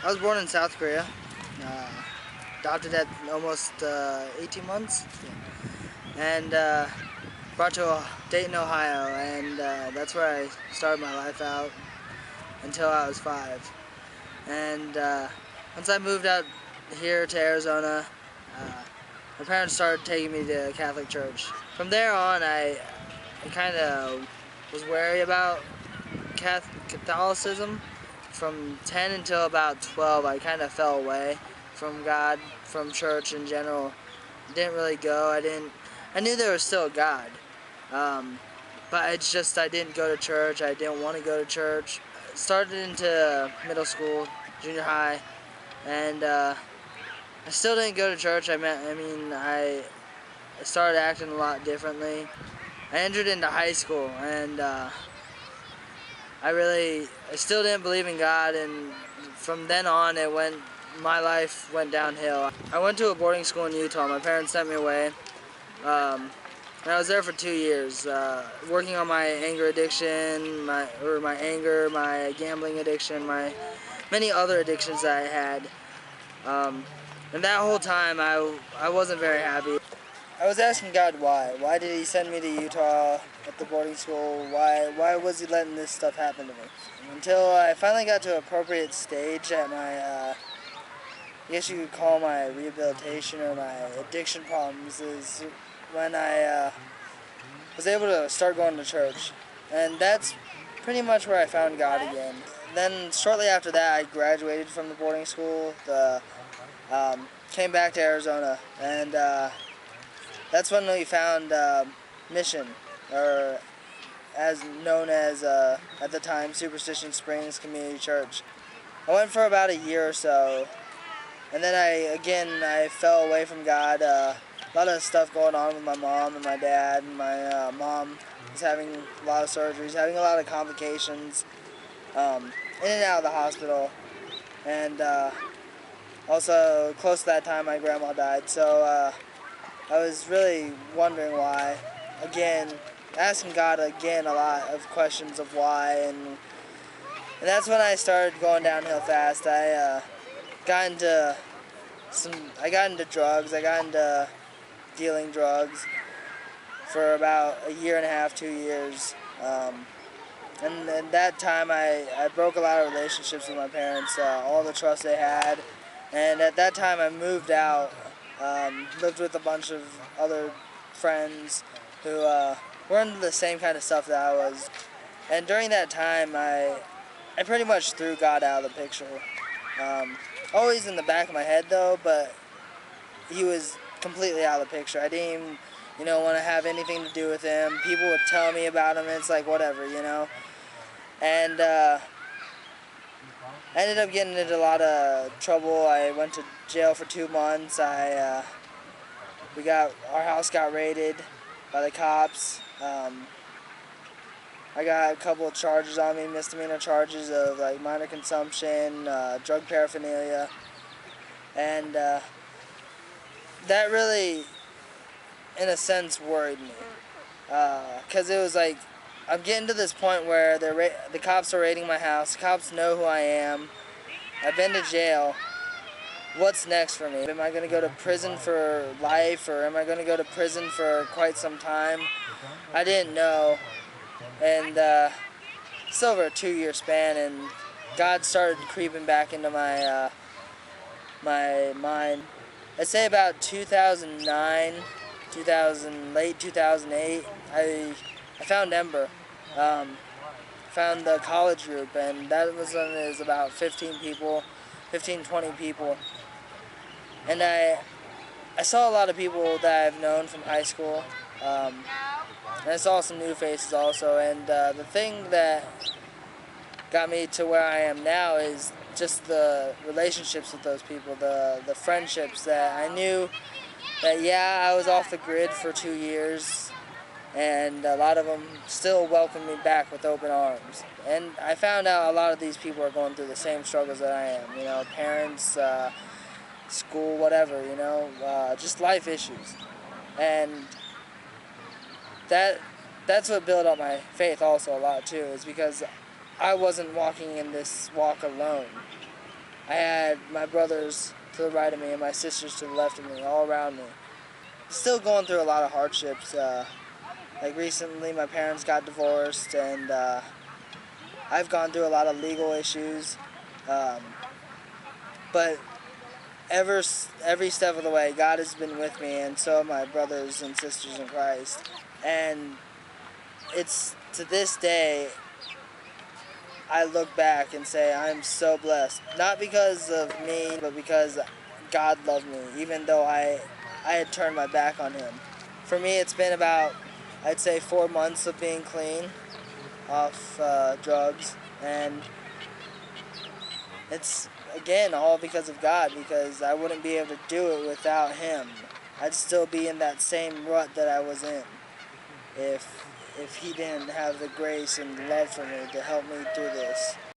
I was born in South Korea. Uh, Adopted at almost 18 months. Yeah. And brought to Dayton, Ohio, and that's where I started my life out until I was 5. And once I moved out here to Arizona, uh, my parents started taking me to Catholic church. From there on, I kind of was wary about Catholicism. From 10 until about 12, I kind of fell away from God, from church in general. Didn't really go. I knew there was still a God, um, but it's just I didn't go to church. I didn't want to go to church. Started into middle school, junior high, and I still didn't go to church. I started acting a lot differently. I entered into high school, and I still didn't believe in God, and from then on, my life went downhill. I went to a boarding school in Utah. My parents sent me away, and I was there for 2 years, working on my anger addiction, my anger, my gambling addiction, my many other addictions that I had. Um, and that whole time, I wasn't very happy. I was asking God why. Why did He send me to Utah at the boarding school? Why was He letting this stuff happen to me? Until I finally got to an appropriate stage at my, I guess you could call my rehabilitation or my addiction problems, is when I was able to start going to church. And that's pretty much where I found God again. Then shortly after that, I graduated from the boarding school, came back to Arizona, and that's when we found Mission, or as known as, at the time, Superstition Springs Community Church. I went for about a year or so, and then I fell away from God. A lot of stuff going on with my mom and my dad. My mom was having a lot of surgeries, having a lot of complications, in and out of the hospital. And also, close to that time, my grandma died. So I was really wondering why. Again, asking God again a lot of questions of why. And that's when I started going downhill fast. Got into I got into drugs. I got into dealing drugs for about a year and a half, 2 years. And at that time, I broke a lot of relationships with my parents, all the trust they had. And at that time, I moved out, lived with a bunch of other friends who were into the same kind of stuff that I was. And during that time, I pretty much threw God out of the picture. Always in the back of my head, though, but He was completely out of the picture. I didn't even, want to have anything to do with Him. People would tell me about Him, and it's like, whatever, And I ended up getting into a lot of trouble. I went to jail for 2 months. Our house got raided by the cops. I got a couple of charges on me, misdemeanor charges of like minor consumption, drug paraphernalia, and that really, in a sense, worried me, because it was like I'm getting to this point where the cops are raiding my house. The cops know who I am. I've been to jail. What's next for me? Am I going to go to prison for life, or am I going to go to prison for quite some time? I didn't know. And it's over a 2-year span, and God started creeping back into my my mind. I'd say about 2009, late 2008, I found Ember. Found the college group, and that was when it was about 15 people, 15, 20 people. And I saw a lot of people that I've known from high school. And I saw some new faces also, and the thing that got me to where I am now is just the relationships with those people, the friendships that I knew that, yeah, I was off the grid for 2 years, and a lot of them still welcomed me back with open arms. And I found out a lot of these people are going through the same struggles that I am, parents, school, whatever, just life issues. And that's what built up my faith also a lot too, is because I wasn't walking in this walk alone. I had my brothers to the right of me and my sisters to the left of me, all around me. Still going through a lot of hardships. Like recently, my parents got divorced, and I've gone through a lot of legal issues. Um, but every step of the way, God has been with me, and so have my brothers and sisters in Christ. And it's to this day, I look back and say I'm so blessed. Not because of me, but because God loved me, even though I had turned my back on Him. For me, it's been about, I'd say, 4 months of being clean off drugs, and it's, again, all because of God, because I wouldn't be able to do it without Him. I'd still be in that same rut that I was in if He didn't have the grace and love for me to help me through this.